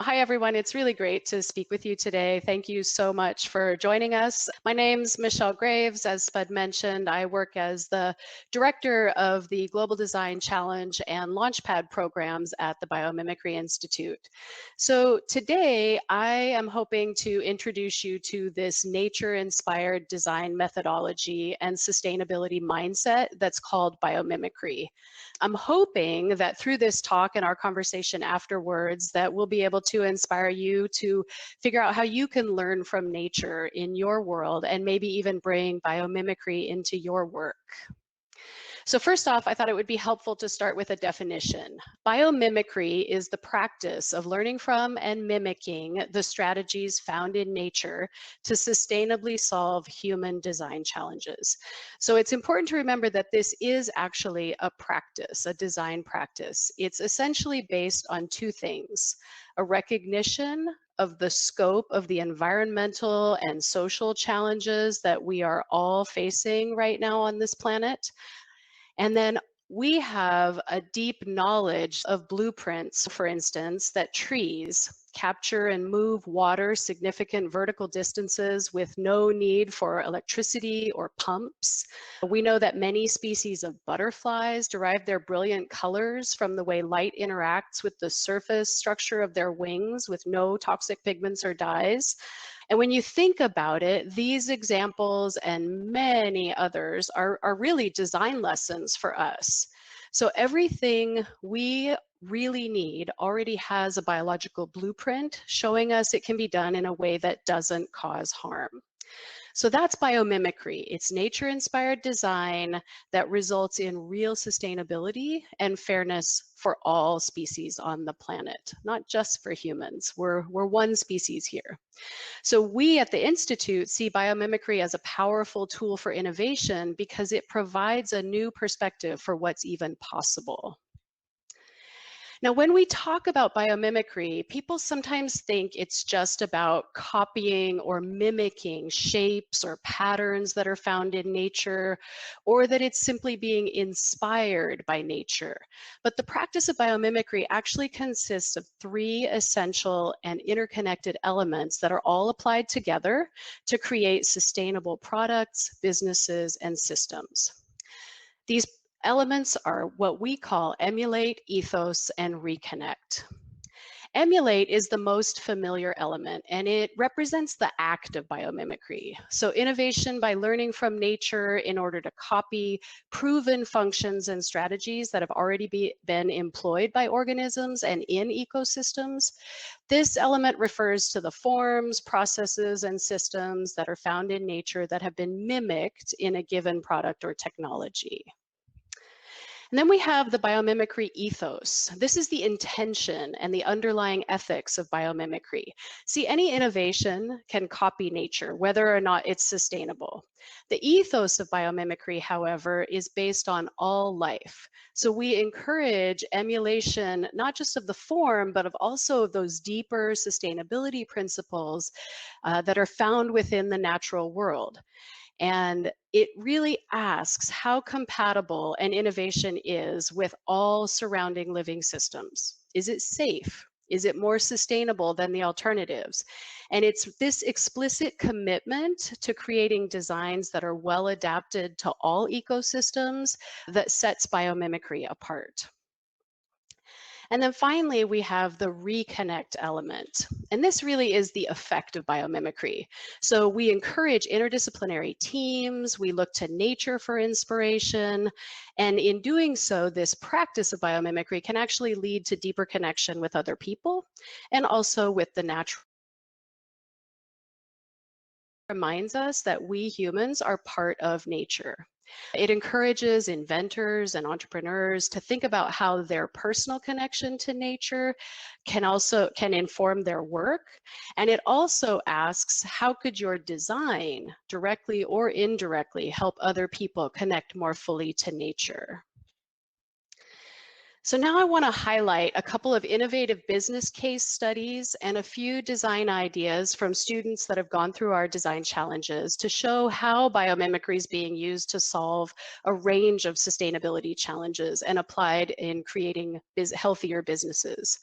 Hi, everyone. It's really great to speak with you today. Thank you so much for joining us. My name's Michelle Graves. As Spud mentioned, I work as the director of the Global Design Challenge and Launchpad programs at the Biomimicry Institute. So today, I am hoping to introduce you to this nature-inspired design methodology and sustainability mindset that's called biomimicry. I'm hoping that through this talk and our conversation afterwards that we'll be able to inspire you to figure out how you can learn from nature in your world and maybe even bring biomimicry into your work. So first off, I thought it would be helpful to start with a definition. Biomimicry is the practice of learning from and mimicking the strategies found in nature to sustainably solve human design challenges. So it's important to remember that this is actually a practice, a design practice. It's essentially based on two things: a recognition of the scope of the environmental and social challenges that we are all facing right now on this planet. And then we have a deep knowledge of blueprints, for instance, that trees capture and move water significant vertical distances with no need for electricity or pumps. We know that many species of butterflies derive their brilliant colors from the way light interacts with the surface structure of their wings with no toxic pigments or dyes. And when you think about it, these examples and many others are really design lessons for us. So everything we really need already has a biological blueprint showing us it can be done in a way that doesn't cause harm. So that's biomimicry. It's nature-inspired design that results in real sustainability and fairness for all species on the planet, not just for humans. We're one species here. So we at the Institute see biomimicry as a powerful tool for innovation because it provides a new perspective for what's even possible. Now, when we talk about biomimicry, people sometimes think it's just about copying or mimicking shapes or patterns that are found in nature, or that it's simply being inspired by nature. But the practice of biomimicry actually consists of three essential and interconnected elements that are all applied together to create sustainable products, businesses, and systems. These elements are what we call emulate, ethos, and reconnect. Emulate is the most familiar element, and it represents the act of biomimicry. So innovation by learning from nature in order to copy proven functions and strategies that have already been employed by organisms and in ecosystems. This element refers to the forms, processes, and systems that are found in nature that have been mimicked in a given product or technology. And then we have the biomimicry ethos. This is the intention and the underlying ethics of biomimicry. See, any innovation can copy nature, whether or not it's sustainable. The ethos of biomimicry, however, is based on all life. So we encourage emulation, not just of the form, but of also of those deeper sustainability principles that are found within the natural world. And it really asks how compatible an innovation is with all surrounding living systems. Is it safe? Is it more sustainable than the alternatives? And it's this explicit commitment to creating designs that are well adapted to all ecosystems that sets biomimicry apart. And then finally, we have the reconnect element. And this really is the effect of biomimicry. So we encourage interdisciplinary teams, we look to nature for inspiration, and in doing so, this practice of biomimicry can actually lead to deeper connection with other people and also with the natural. Reminds us that we humans are part of nature. It encourages inventors and entrepreneurs to think about how their personal connection to nature can inform their work. And it also asks, how could your design directly or indirectly help other people connect more fully to nature? So now I want to highlight a couple of innovative business case studies and a few design ideas from students that have gone through our design challenges to show how biomimicry is being used to solve a range of sustainability challenges and applied in creating healthier businesses.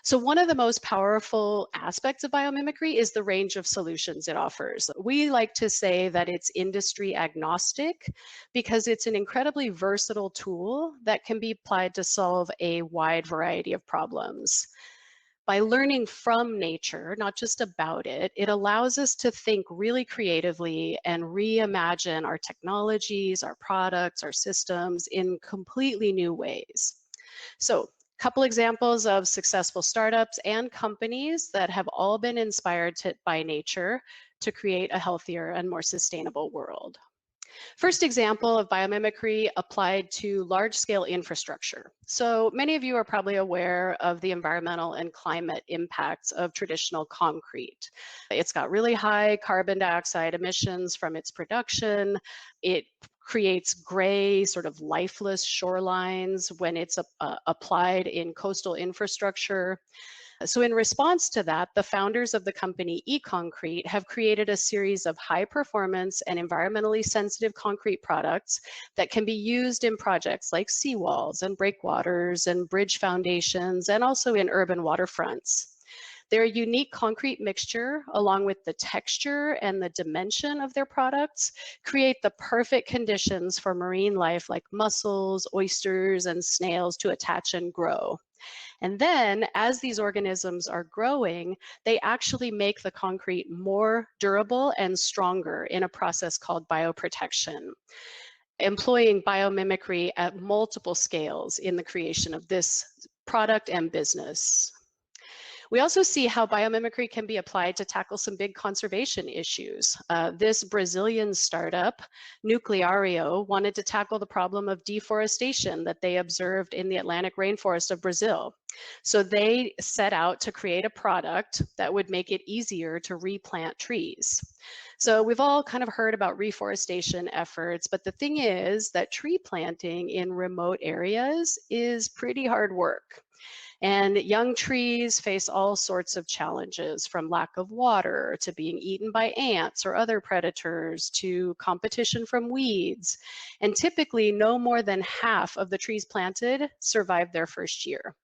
So one of the most powerful aspects of biomimicry is the range of solutions it offers. We like to say that it's industry agnostic because it's an incredibly versatile tool that can be applied to solve a wide variety of problems. By learning from nature, not just about it, it allows us to think really creatively and reimagine our technologies, our products, our systems in completely new ways. So, a couple examples of successful startups and companies that have all been inspired by nature to create a healthier and more sustainable world. First example of biomimicry applied to large-scale infrastructure. So many of you are probably aware of the environmental and climate impacts of traditional concrete. It's got really high carbon dioxide emissions from its production. It creates gray, sort of lifeless shorelines when it's applied in coastal infrastructure. So in response to that, the founders of the company eConcrete have created a series of high performance and environmentally sensitive concrete products that can be used in projects like seawalls and breakwaters and bridge foundations and also in urban waterfronts. Their unique concrete mixture, along with the texture and the dimension of their products, create the perfect conditions for marine life like mussels, oysters, and snails to attach and grow. And then as these organisms are growing, they actually make the concrete more durable and stronger in a process called bioprotection, employing biomimicry at multiple scales in the creation of this product and business. We also see how biomimicry can be applied to tackle some big conservation issues. This Brazilian startup, Nucleario, wanted to tackle the problem of deforestation that they observed in the Atlantic rainforest of Brazil. So they set out to create a product that would make it easier to replant trees. So we've all kind of heard about reforestation efforts, but the thing is that tree planting in remote areas is pretty hard work. And young trees face all sorts of challenges, from lack of water to being eaten by ants or other predators to competition from weeds. And typically, no more than half of the trees planted survive their first year.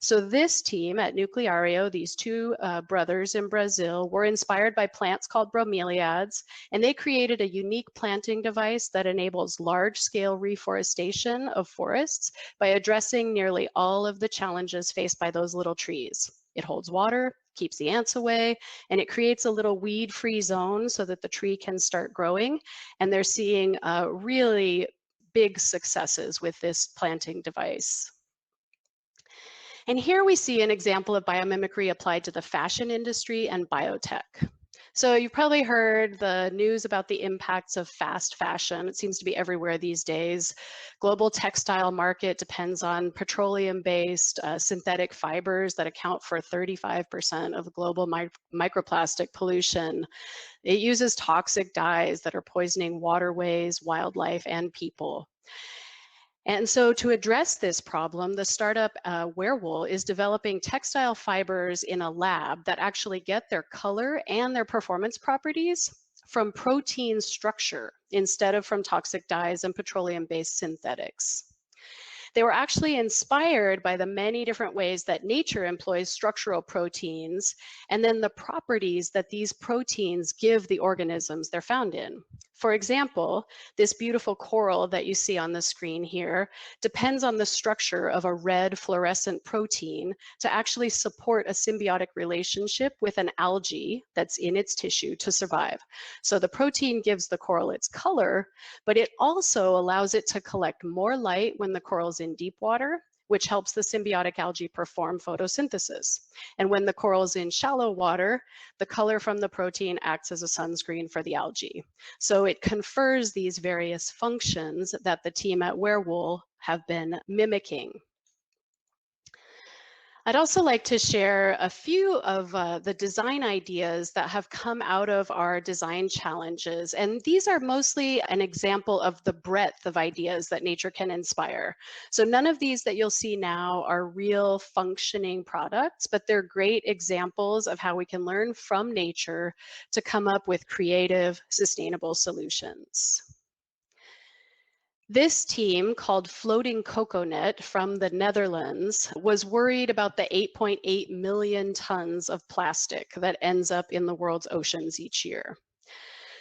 So this team at Nucleario, these two brothers in Brazil, were inspired by plants called bromeliads, and they created a unique planting device that enables large-scale reforestation of forests by addressing nearly all of the challenges faced by those little trees. It holds water, keeps the ants away, and it creates a little weed-free zone so that the tree can start growing. And they're seeing really big successes with this planting device. And here we see an example of biomimicry applied to the fashion industry and biotech. So you've probably heard the news about the impacts of fast fashion. It seems to be everywhere these days. Global textile market depends on petroleum-based synthetic fibers that account for 35% of global microplastic pollution. It uses toxic dyes that are poisoning waterways, wildlife, and people. And so to address this problem, the startup Wearwool is developing textile fibers in a lab that actually get their color and their performance properties from protein structure instead of from toxic dyes and petroleum-based synthetics. They were actually inspired by the many different ways that nature employs structural proteins and then the properties that these proteins give the organisms they're found in. For example, this beautiful coral that you see on the screen here depends on the structure of a red fluorescent protein to actually support a symbiotic relationship with an algae that's in its tissue to survive. So the protein gives the coral its color, but it also allows it to collect more light when the coral's in deep water, which helps the symbiotic algae perform photosynthesis. And when the coral is in shallow water, the color from the protein acts as a sunscreen for the algae. So it confers these various functions that the team at Wearwool have been mimicking. I'd also like to share a few of the design ideas that have come out of our design challenges. And these are mostly an example of the breadth of ideas that nature can inspire. So none of these that you'll see now are real functioning products, but they're great examples of how we can learn from nature to come up with creative, sustainable solutions. This team, called Floating Coconut from the Netherlands, was worried about the 8.8 million tons of plastic that ends up in the world's oceans each year.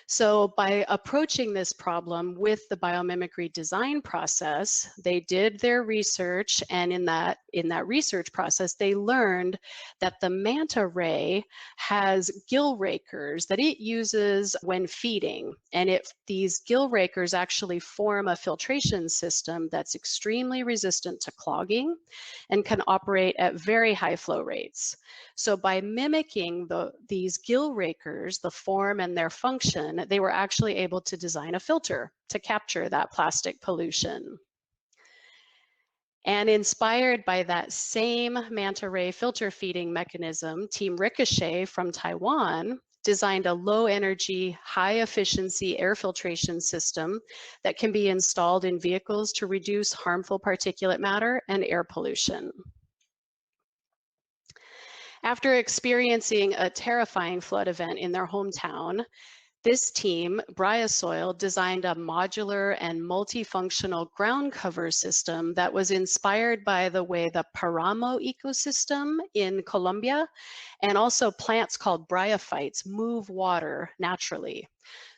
So by approaching this problem with the biomimicry design process, they did their research, and in that research process, they learned that the manta ray has gill rakers that it uses when feeding, and these gill rakers actually form a filtration system that's extremely resistant to clogging and can operate at very high flow rates. So by mimicking these gill rakers, the form and their function, they were actually able to design a filter to capture that plastic pollution. And inspired by that same manta ray filter feeding mechanism, Team Ricochet from Taiwan designed a low energy, high efficiency air filtration system that can be installed in vehicles to reduce harmful particulate matter and air pollution. After experiencing a terrifying flood event in their hometown, this team, Bryosoil, designed a modular and multifunctional ground cover system that was inspired by the way the Paramo ecosystem in Colombia and also plants called bryophytes move water naturally.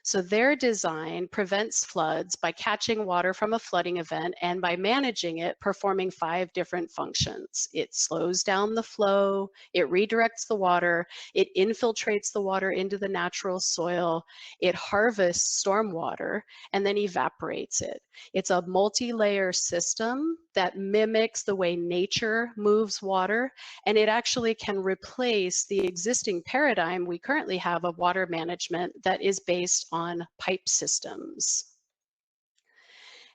So their design prevents floods by catching water from a flooding event and by managing it, performing 5 different functions. It slows down the flow, it redirects the water, it infiltrates the water into the natural soil, it harvests stormwater, and then evaporates it. It's a multi-layer system that mimics the way nature moves water, and it actually can replace the existing paradigm we currently have of water management that is based on pipe systems.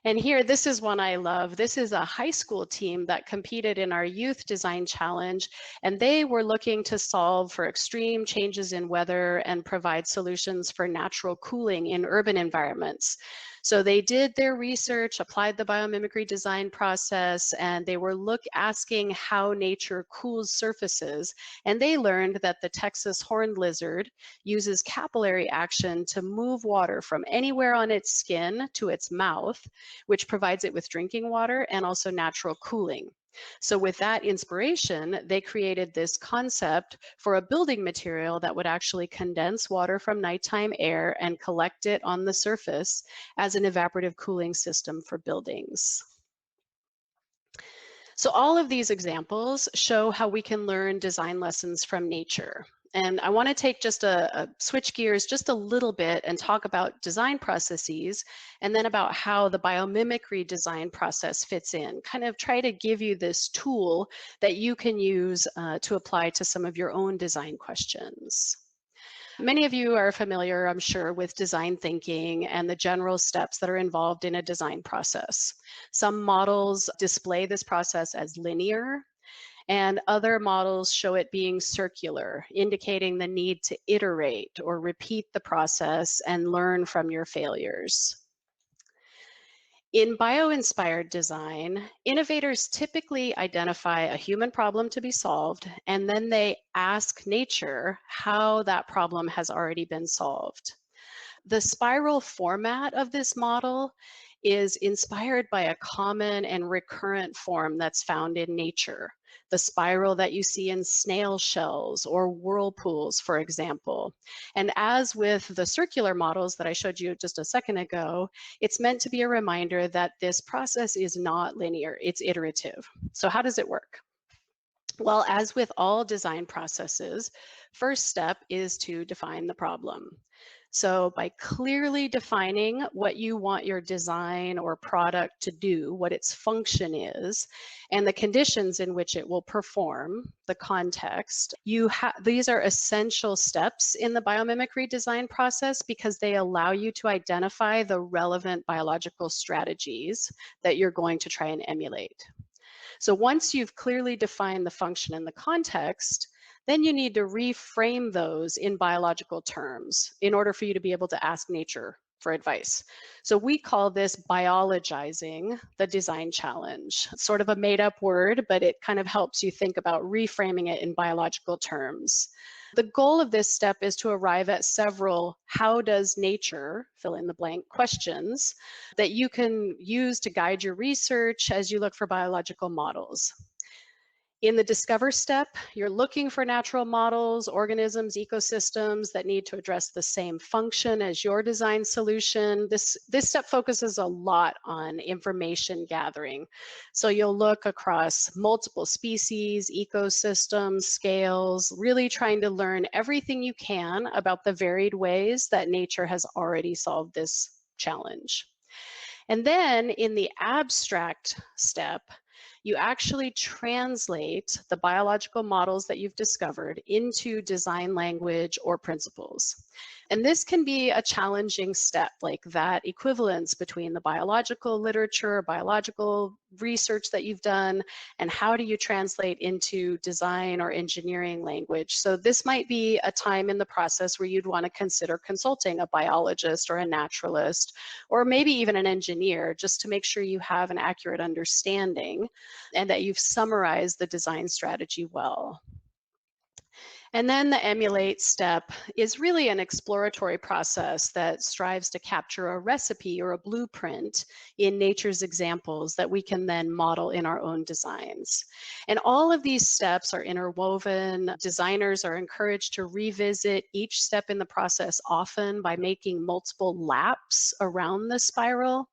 And here, this is one I love. This is a high school team that competed in our youth design challenge, and they were looking to solve for extreme changes in weather and provide solutions for natural cooling in urban environments. So they did their research, applied the biomimicry design process, and they were asking how nature cools surfaces. And they learned that the Texas horned lizard uses capillary action to move water from anywhere on its skin to its mouth, which provides it with drinking water and also natural cooling. So with that inspiration, they created this concept for a building material that would actually condense water from nighttime air and collect it on the surface as an evaporative cooling system for buildings. So all of these examples show how we can learn design lessons from nature. And I want to take just a switch gears just a little bit and talk about design processes and then about how the biomimicry design process fits in. Kind of try to give you this tool that you can use to apply to some of your own design questions. Many of you are familiar, I'm sure, with design thinking and the general steps that are involved in a design process. Some models display this process as linear, and other models show it being circular, indicating the need to iterate or repeat the process and learn from your failures. In bio-inspired design, innovators typically identify a human problem to be solved, and then they ask nature how that problem has already been solved. The spiral format of this model is inspired by a common and recurrent form that's found in nature. The spiral that you see in snail shells or whirlpools, for example. And as with the circular models that I showed you just a second ago, it's meant to be a reminder that this process is not linear, it's iterative. So how does it work? Well, as with all design processes, first step is to define the problem. So by clearly defining what you want your design or product to do, what its function is, and the conditions in which it will perform, the context, these are essential steps in the biomimicry design process because they allow you to identify the relevant biological strategies that you're going to try and emulate. So once you've clearly defined the function and the context, then you need to reframe those in biological terms in order for you to be able to ask nature for advice. So we call this biologizing the design challenge. It's sort of a made up word, but it kind of helps you think about reframing it in biological terms. The goal of this step is to arrive at several how does nature fill in the blank questions that you can use to guide your research as you look for biological models. In the discover step, you're looking for natural models, organisms, ecosystems that need to address the same function as your design solution. This step focuses a lot on information gathering. So you'll look across multiple species, ecosystems, scales, really trying to learn everything you can about the varied ways that nature has already solved this challenge. And then in the abstract step, you actually translate the biological models that you've discovered into design language or principles. And this can be a challenging step, like that equivalence between the biological literature, biological research that you've done, and how do you translate into design or engineering language. So this might be a time in the process where you'd want to consider consulting a biologist or a naturalist, or maybe even an engineer, just to make sure you have an accurate understanding and that you've summarized the design strategy well. And then the emulate step is really an exploratory process that strives to capture a recipe or a blueprint in nature's examples that we can then model in our own designs. And all of these steps are interwoven. Designers are encouraged to revisit each step in the process often by making multiple laps around the spiral.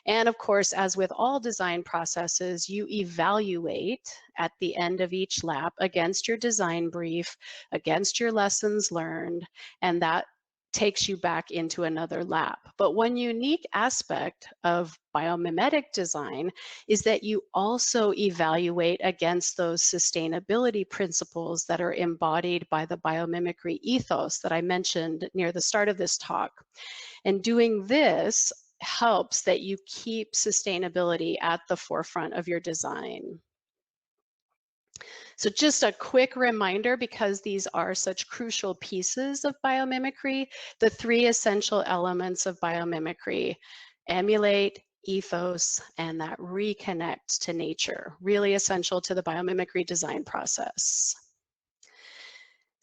And of course, as with all design processes, you evaluate at the end of each lap against your design brief, against your lessons learned, and that takes you back into another lap. But one unique aspect of biomimetic design is that you also evaluate against those sustainability principles that are embodied by the biomimicry ethos that I mentioned near the start of this talk. And doing this helps that you keep sustainability at the forefront of your design. So just a quick reminder, because these are such crucial pieces of biomimicry, the three essential elements of biomimicry: emulate, ethos, and that reconnect to nature, really essential to the biomimicry design process.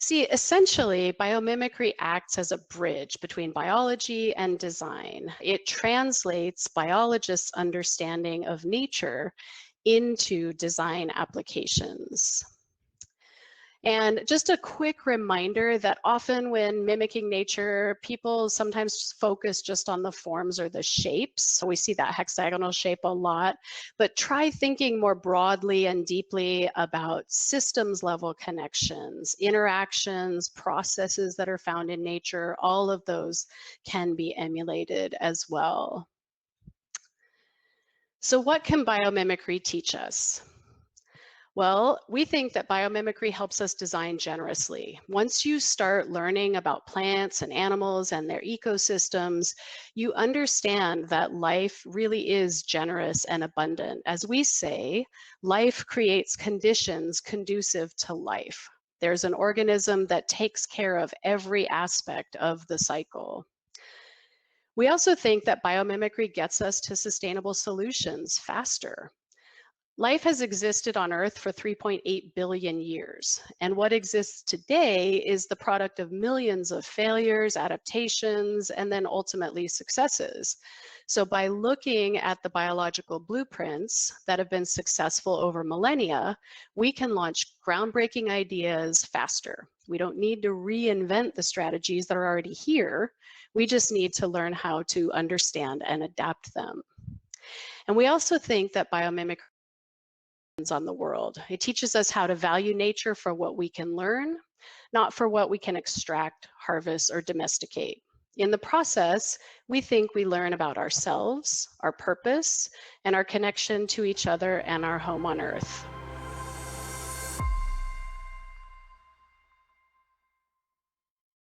See, essentially, biomimicry acts as a bridge between biology and design. It translates biologists' understanding of nature into design applications. And just a quick reminder that often when mimicking nature, people sometimes focus just on the forms or the shapes. So we see that hexagonal shape a lot, but try thinking more broadly and deeply about systems level connections, interactions, processes that are found in nature. All of those can be emulated as well. So what can biomimicry teach us? Well, we think that biomimicry helps us design generously. Once you start learning about plants and animals and their ecosystems, you understand that life really is generous and abundant. As we say, life creates conditions conducive to life. There's an organism that takes care of every aspect of the cycle. We also think that biomimicry gets us to sustainable solutions faster. Life has existed on Earth for 3.8 billion years, and what exists today is the product of millions of failures, adaptations, and then ultimately successes. So by looking at the biological blueprints that have been successful over millennia, we can launch groundbreaking ideas faster. We don't need to reinvent the strategies that are already here. We just need to learn how to understand and adapt them. And we also think that biomimicry on the world. It teaches us how to value nature for what we can learn, not for what we can extract, harvest, or domesticate. In the process, we think we learn about ourselves, our purpose, and our connection to each other and our home on Earth.